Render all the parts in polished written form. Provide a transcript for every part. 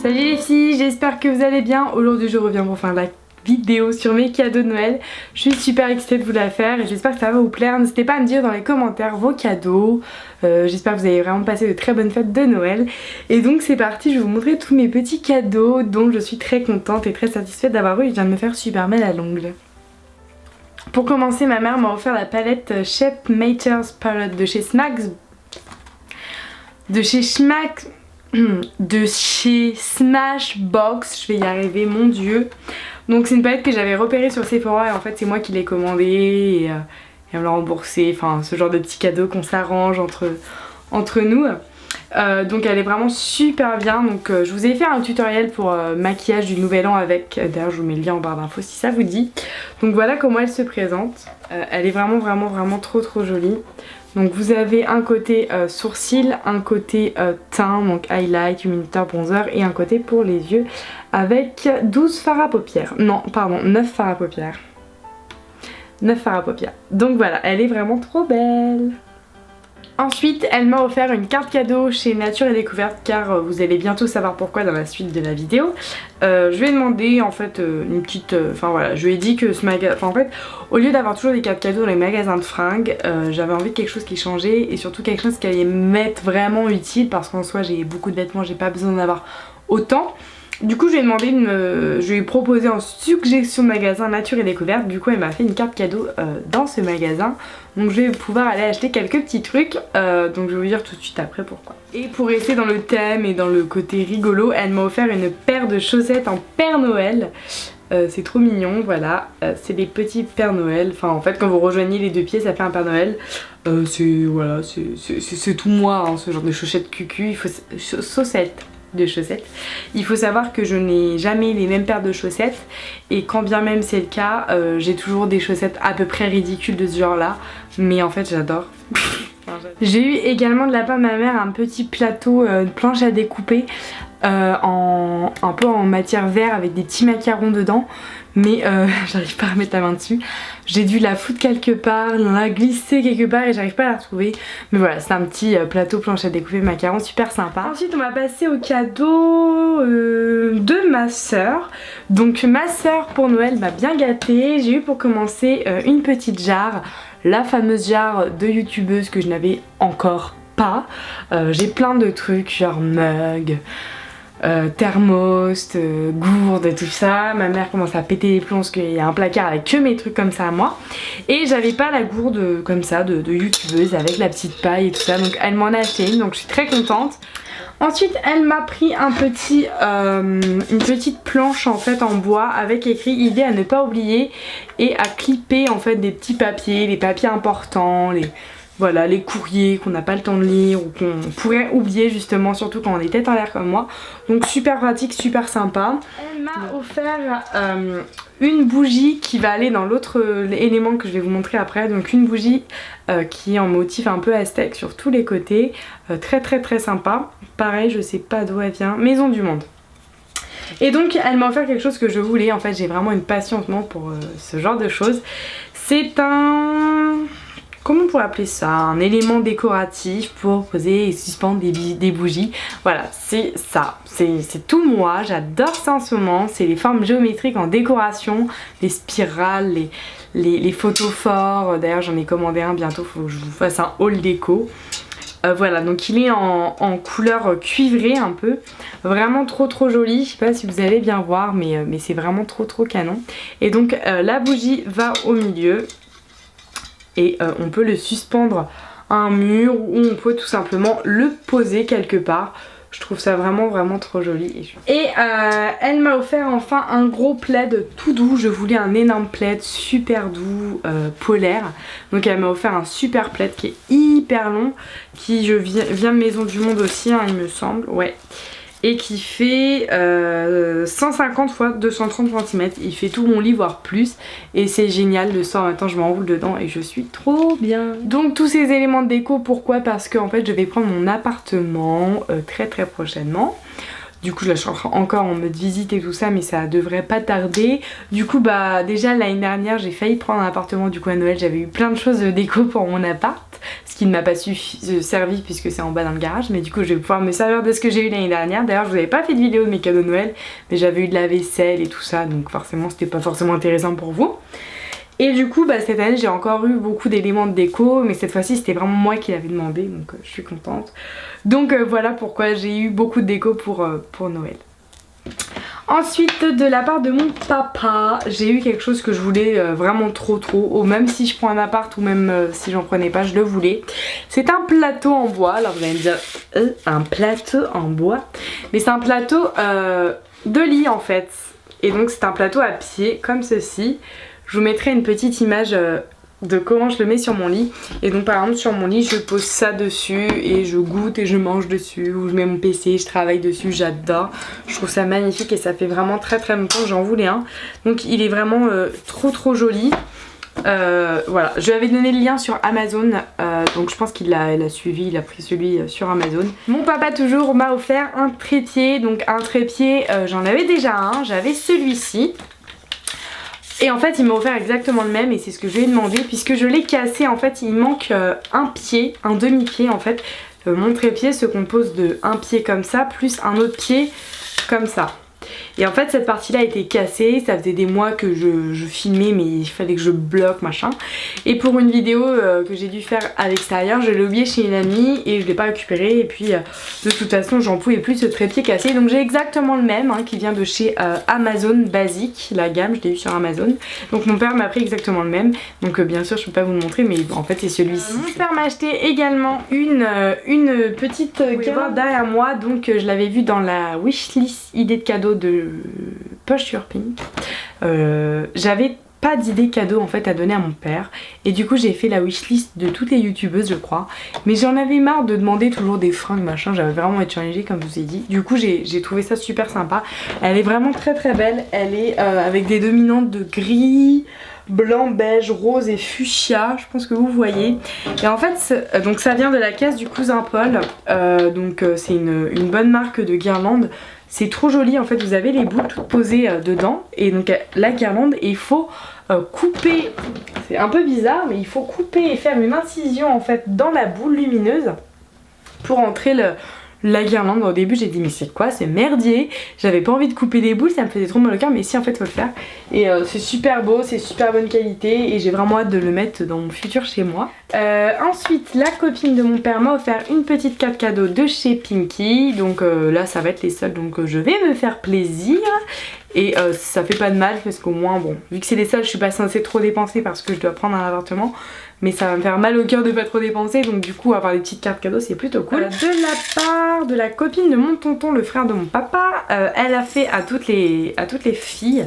Salut les filles, j'espère que vous allez bien. Aujourd'hui je reviens pour faire la vidéo sur mes cadeaux de Noël. Je suis super excitée de vous la faire et j'espère que ça va vous plaire. N'hésitez pas à me dire dans les commentaires vos cadeaux. J'espère que vous avez vraiment passé de très bonnes fêtes de Noël. Et donc c'est parti, je vais vous montrer tous mes petits cadeaux dont je suis très contente et très satisfaite d'avoir eu. Je viens de me faire super mal à l'ongle. Pour commencer, ma mère m'a offert la palette Shape Matters Palette de chez Smashbox, je vais y arriver, mon dieu. Donc c'est une palette que j'avais repérée sur Sephora et en fait c'est moi qui l'ai commandée et on l'a remboursée, enfin ce genre de petits cadeaux qu'on s'arrange entre nous. Donc elle est vraiment super bien, donc je vous ai fait un tutoriel pour maquillage du nouvel an avec, d'ailleurs je vous mets le lien en barre d'infos si ça vous dit. Donc voilà comment elle se présente, elle est vraiment trop jolie. Donc vous avez un côté sourcil, un côté teint, donc highlight, humiditaire, bronzer et un côté pour les yeux avec 12 fards à paupières. Non, pardon, 9 fards à paupières. 9 fards à paupières. Donc voilà, elle est vraiment trop belle. Ensuite, elle m'a offert une carte cadeau chez Nature et Découverte car vous allez bientôt savoir pourquoi dans la suite de la vidéo. Je lui ai demandé en fait une petite... Enfin voilà, je lui ai dit que ce magasin... Enfin en fait, au lieu d'avoir toujours des cartes cadeaux dans les magasins de fringues, j'avais envie de quelque chose qui changeait et surtout quelque chose qui allait m'être vraiment utile parce qu'en soi j'ai beaucoup de vêtements, j'ai pas besoin d'en avoir autant. Du coup je lui ai demandé, je lui ai proposé en suggestion de magasin Nature et Découverte. Du coup elle m'a fait une carte cadeau dans ce magasin. Donc je vais pouvoir aller acheter quelques petits trucs. Donc je vais vous dire tout de suite après pourquoi. Et pour rester dans le thème et dans le côté rigolo, elle m'a offert une paire de chaussettes en Père Noël. C'est trop mignon, voilà. C'est des petits Père Noël. Enfin en fait quand vous rejoignez les deux pieds ça fait un Père Noël. C'est tout moi hein, ce genre de chaussettes cucu. Il faut savoir que je n'ai jamais les mêmes paires de chaussettes et quand bien même c'est le cas, j'ai toujours des chaussettes à peu près ridicules de ce genre là, mais en fait j'adore. J'ai eu également de la part de ma mère un petit plateau de planche à découper un peu en matière vert avec des petits macarons dedans, mais j'arrive pas à remettre la main dessus. J'ai dû la foutre quelque part, la glisser quelque part et j'arrive pas à la retrouver. Mais voilà, c'est un petit plateau planche à découper macarons super sympa. Ensuite on va passer au cadeau de ma soeur. Donc ma soeur pour Noël m'a bien gâtée. J'ai eu pour commencer une petite jarre, la fameuse jarre de youtubeuse que je n'avais encore pas. J'ai plein de trucs genre mug, thermos, gourde, tout ça. Ma mère commence à péter les plombs parce qu'il y a un placard avec que mes trucs comme ça à moi. Et j'avais pas la gourde comme ça de youtubeuse avec la petite paille et tout ça. Donc elle m'en a acheté une, donc je suis très contente. Ensuite elle m'a pris une petite planche en fait en bois avec écrit idée à ne pas oublier et à clipper en fait des petits papiers, les papiers importants, voilà, les courriers qu'on n'a pas le temps de lire ou qu'on pourrait oublier justement, surtout quand on est tête en l'air comme moi. Donc super pratique, super sympa. Elle m'a offert une bougie qui va aller dans l'autre élément que je vais vous montrer après. Donc une bougie qui est en motif un peu aztèque sur tous les côtés. Très sympa. Pareil, je sais pas d'où elle vient. Maison du Monde. Et donc elle m'a offert quelque chose que je voulais. En fait j'ai vraiment une passion en ce moment pour ce genre de choses. C'est un... Comment on pourrait appeler ça? Un élément décoratif pour poser et suspendre des bougies. Voilà, c'est ça. C'est tout moi. J'adore ça en ce moment. C'est les formes géométriques en décoration, les spirales, les photophores. D'ailleurs, j'en ai commandé un bientôt. Faut que je vous fasse un haul déco. Voilà, donc il est en couleur cuivrée un peu. Vraiment trop joli. Je sais pas si vous allez bien voir, mais c'est vraiment trop canon. Et donc la bougie va au milieu. Et on peut le suspendre à un mur ou on peut tout simplement le poser quelque part. Je trouve ça vraiment trop joli. Et elle m'a offert enfin un gros plaid tout doux. Je voulais un énorme plaid super doux, polaire. Donc elle m'a offert un super plaid qui est hyper long, qui vient de Maison du Monde aussi hein, il me semble, ouais. Et qui fait 150 x 230 cm. Il fait tout mon lit voire plus. Et c'est génial, le soir maintenant je m'enroule dedans et je suis trop bien. Donc tous ces éléments de déco, pourquoi? Parce que en fait je vais prendre mon appartement très prochainement. Du coup je la suis encore en mode visite et tout ça, mais ça devrait pas tarder. Du coup bah déjà l'année dernière j'ai failli prendre un appartement, du coup à Noël j'avais eu plein de choses de déco pour mon appart, ce qui ne m'a pas servi puisque c'est en bas dans le garage, mais du coup je vais pouvoir me servir de ce que j'ai eu l'année dernière. D'ailleurs je vous avais pas fait de vidéo de mes cadeaux de Noël, mais j'avais eu de la vaisselle et tout ça, donc forcément c'était pas forcément intéressant pour vous. Et du coup bah, cette année j'ai encore eu beaucoup d'éléments de déco, mais cette fois-ci c'était vraiment moi qui l'avais demandé, donc je suis contente. Donc voilà pourquoi j'ai eu beaucoup de déco pour Noël. Ensuite de la part de mon papa, j'ai eu quelque chose que je voulais vraiment trop, même si je prends un appart ou même si j'en prenais pas, je le voulais. C'est un plateau en bois. Alors vous allez me dire un plateau en bois, mais c'est un plateau de lit en fait. Et donc c'est un plateau à pied comme ceci. Je vous mettrai une petite image de comment je le mets sur mon lit. Et donc par exemple sur mon lit je pose ça dessus et je goûte et je mange dessus, ou je mets mon PC, je travaille dessus, j'adore. Je trouve ça magnifique et ça fait vraiment très longtemps que j'en voulais un. Donc il est vraiment trop joli. Voilà, je lui avais donné le lien sur Amazon, donc je pense qu'il a suivi, il a pris celui sur Amazon. Mon papa toujours m'a offert un trépied, donc un trépied, j'en avais déjà un, j'avais celui-ci. Et en fait il m'a offert exactement le même et c'est ce que je lui ai demandé, puisque je l'ai cassé. En fait il manque un pied, un demi-pied en fait. Mon trépied se compose de un pied comme ça plus un autre pied comme ça. Et en fait cette partie là était cassée, ça faisait des mois que je filmais mais il fallait que je bloque machin. Et pour une vidéo que j'ai dû faire à l'extérieur, je l'ai oublié chez une amie et je l'ai pas récupéré. Et puis de toute façon j'en pouvais plus de ce trépied cassé. Donc j'ai exactement le même qui vient de chez Amazon Basic, la gamme je l'ai eu sur Amazon. Donc mon père m'a pris exactement le même. Donc bien sûr je peux pas vous le montrer, mais en fait c'est celui-ci. Mon père m'a acheté également une petite guirlande derrière moi. Donc je l'avais vue dans la wishlist idée de cadeau de Poche Shopping. J'avais pas d'idée cadeau en fait à donner à mon père, et du coup j'ai fait la wishlist de toutes les youtubeuses je crois, mais j'en avais marre de demander toujours des fringues machin, j'avais vraiment envie de changer comme je vous ai dit. Du coup j'ai trouvé ça super sympa, elle est vraiment très belle, elle est avec des dominantes de gris, blanc, beige, rose et fuchsia, je pense que vous voyez. Et en fait donc ça vient de la caisse du cousin Paul, donc c'est une bonne marque de guirlande. C'est trop joli en fait, vous avez les boules toutes posées dedans, et donc la guirlande, et il faut couper, c'est un peu bizarre mais il faut couper et faire une incision en fait dans la boule lumineuse pour entrer la guirlande. Au début j'ai dit mais c'est quoi, c'est merdier, j'avais pas envie de couper des boules, ça me faisait trop mal au cœur, mais si en fait faut le faire. Et c'est super beau, c'est super bonne qualité et j'ai vraiment hâte de le mettre dans mon futur chez moi. Ensuite la copine de mon père m'a offert une petite carte cadeau de chez Pinky, donc là ça va être les soldes, donc je vais me faire plaisir. Et ça fait pas de mal parce qu'au moins bon, vu que c'est les soldes je suis pas censée trop dépenser parce que je dois prendre un appartement, mais ça va me faire mal au cœur de pas trop dépenser, donc du coup avoir des petites cartes cadeaux c'est plutôt cool. De la part de la copine de mon tonton, le frère de mon papa, elle a fait à toutes les filles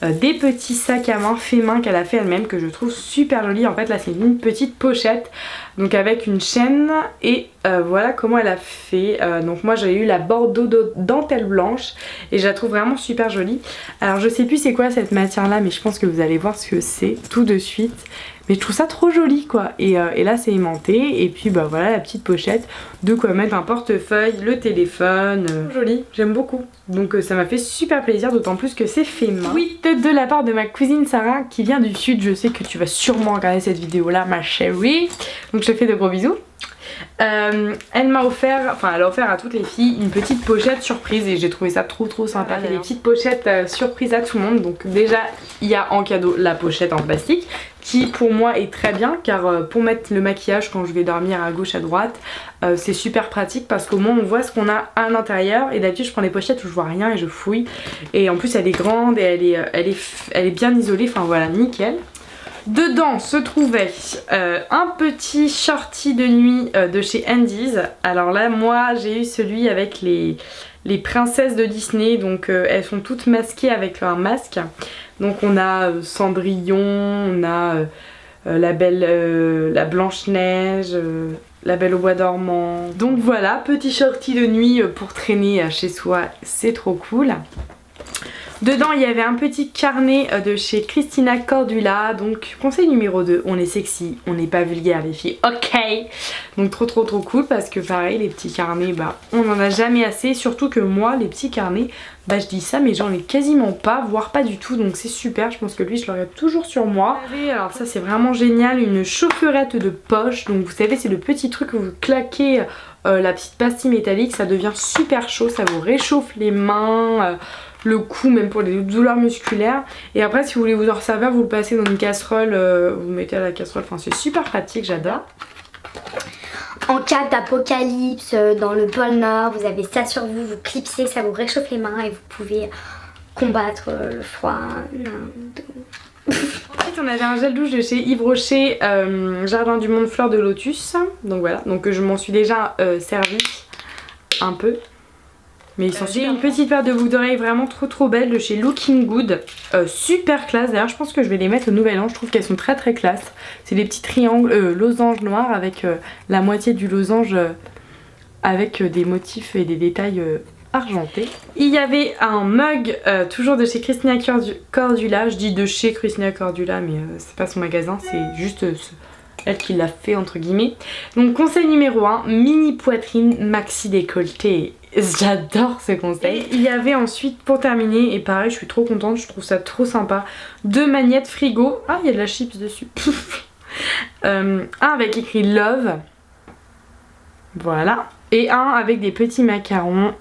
des petits sacs à main faits main qu'elle a fait elle-même, que je trouve super jolis. En fait là c'est une petite pochette, donc avec une chaîne, et voilà comment elle a fait. Donc moi j'ai eu la bordeaux dentelle blanche et je la trouve vraiment super jolie. Alors je sais plus c'est quoi cette matière là, mais je pense que vous allez voir ce que c'est tout de suite. Mais je trouve ça trop joli quoi, et là c'est aimanté, et puis bah voilà la petite pochette, de quoi mettre un portefeuille, le téléphone, joli, j'aime beaucoup. Donc ça m'a fait super plaisir, d'autant plus que c'est fait main. Oui, de la part de ma cousine Sarah qui vient du sud, je sais que tu vas sûrement regarder cette vidéo là ma chérie, donc je te fais de gros bisous. Elle m'a offert, enfin elle a offert à toutes les filles une petite pochette surprise, et j'ai trouvé ça trop sympa. Elle fait des petites pochettes surprises à tout le monde. Donc déjà il y a en cadeau la pochette en plastique qui pour moi est très bien, car pour mettre le maquillage quand je vais dormir à gauche à droite c'est super pratique, parce qu'au moins on voit ce qu'on a à l'intérieur. Et d'habitude je prends des pochettes où je vois rien et je fouille, et en plus elle est grande et elle est bien isolée, enfin voilà, nickel. Dedans se trouvait un petit shorty de nuit de chez Andy's. Alors là moi j'ai eu celui avec les princesses de Disney, donc elles sont toutes masquées avec un masque. Donc on a Cendrillon, on a la Blanche-Neige, la Belle au bois dormant. Donc voilà, petit shorty de nuit pour traîner chez soi, c'est trop cool. Dedans il y avait un petit carnet de chez Christina Cordula. Donc conseil numéro 2, on est sexy, on n'est pas vulgaire les filles, ok. Donc trop cool parce que pareil les petits carnets bah on n'en a jamais assez. Surtout que moi les petits carnets bah je dis ça mais j'en ai quasiment pas, voire pas du tout. Donc c'est super, je pense que lui je l'aurai toujours sur moi. Alors ça c'est vraiment génial, une chaufferette de poche. Donc vous savez c'est le petit truc que vous claquez la petite pastille métallique, ça devient super chaud, ça vous réchauffe les mains, le cou, même pour les douleurs musculaires. Et après si vous voulez vous en servir, vous le passez dans une casserole, vous mettez à la casserole, enfin c'est super pratique, j'adore. En cas d'apocalypse dans le pôle Nord, vous avez ça sur vous, vous clipsez, ça vous réchauffe les mains et vous pouvez combattre le froid. Ensuite on avait un gel douche de chez Yves Rocher, Jardin du Monde Fleur de Lotus. Donc voilà, donc je m'en suis déjà servi un peu. Mais ils sont super. Une petite paire de boucles d'oreilles vraiment trop belle de chez Looking Good. Super classe, d'ailleurs je pense que je vais les mettre au nouvel an, je trouve qu'elles sont très classe. C'est des petits triangles, losanges noirs avec la moitié du losange avec des motifs et des détails argenté. Il y avait un mug toujours de chez Christina Cordula. Je dis de chez Christina Cordula mais c'est pas son magasin, c'est juste elle qui l'a fait entre guillemets. Donc conseil numéro 1, mini poitrine maxi décolleté. J'adore ce conseil. Et il y avait ensuite pour terminer, et pareil je suis trop contente, je trouve ça trop sympa, 2 magnettes frigo. Ah il y a de la chips dessus. Un avec écrit love. Voilà. Et un avec des petits macarons,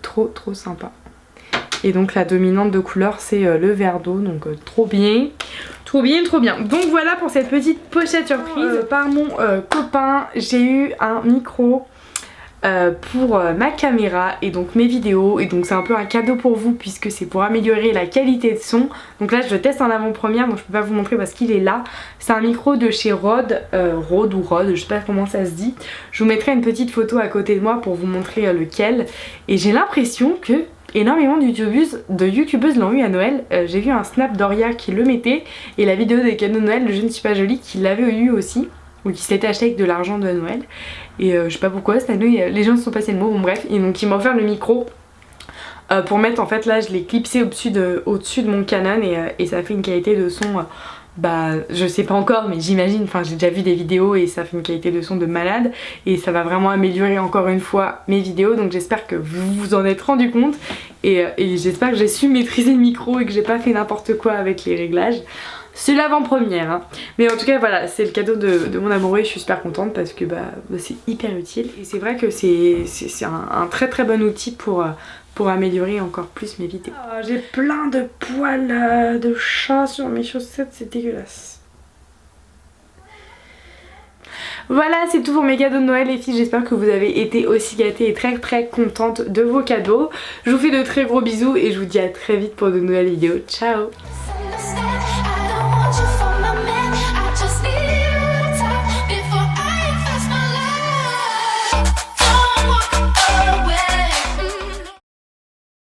trop sympa. Et donc la dominante de couleur c'est le vert d'eau, donc trop bien. Donc voilà pour cette petite pochette surprise. Par mon copain, j'ai eu un micro pour ma caméra et donc mes vidéos, et donc c'est un peu un cadeau pour vous puisque c'est pour améliorer la qualité de son. Donc là je le teste en avant-première, donc je peux pas vous montrer parce qu'il est là. C'est un micro de chez Rode, Rode, je sais pas comment ça se dit. Je vous mettrai une petite photo à côté de moi pour vous montrer lequel. Et j'ai l'impression que énormément de youtubeuses l'ont eu à Noël. J'ai vu un snap d'Oria qui le mettait, et la vidéo des cadeaux de Noël de Je ne suis pas jolie qui l'avait eu aussi, ou qui s'était acheté avec de l'argent de Noël. Et je sais pas pourquoi cette année les gens se sont passés le mot, bon bref. Et donc il m'a offert le micro pour mettre, en fait là je l'ai clipsé au-dessus de mon Canon, et ça fait une qualité de son bah je sais pas encore mais j'imagine, enfin j'ai déjà vu des vidéos et ça fait une qualité de son de malade, et ça va vraiment améliorer encore une fois mes vidéos. Donc j'espère que vous vous en êtes rendu compte, et j'espère que j'ai su maîtriser le micro et que j'ai pas fait n'importe quoi avec les réglages. C'est l'avant-première hein. Mais en tout cas voilà, c'est le cadeau de mon amoureux et je suis super contente parce que bah c'est hyper utile. Et c'est vrai que c'est un très bon outil pour améliorer encore plus mes vidéos. Oh, j'ai plein de poils de chat sur mes chaussettes, c'est dégueulasse. Voilà, c'est tout pour mes cadeaux de Noël les filles, j'espère que vous avez été aussi gâtées et très contentes de vos cadeaux. Je vous fais de très gros bisous et je vous dis à très vite pour de nouvelles vidéos. Ciao!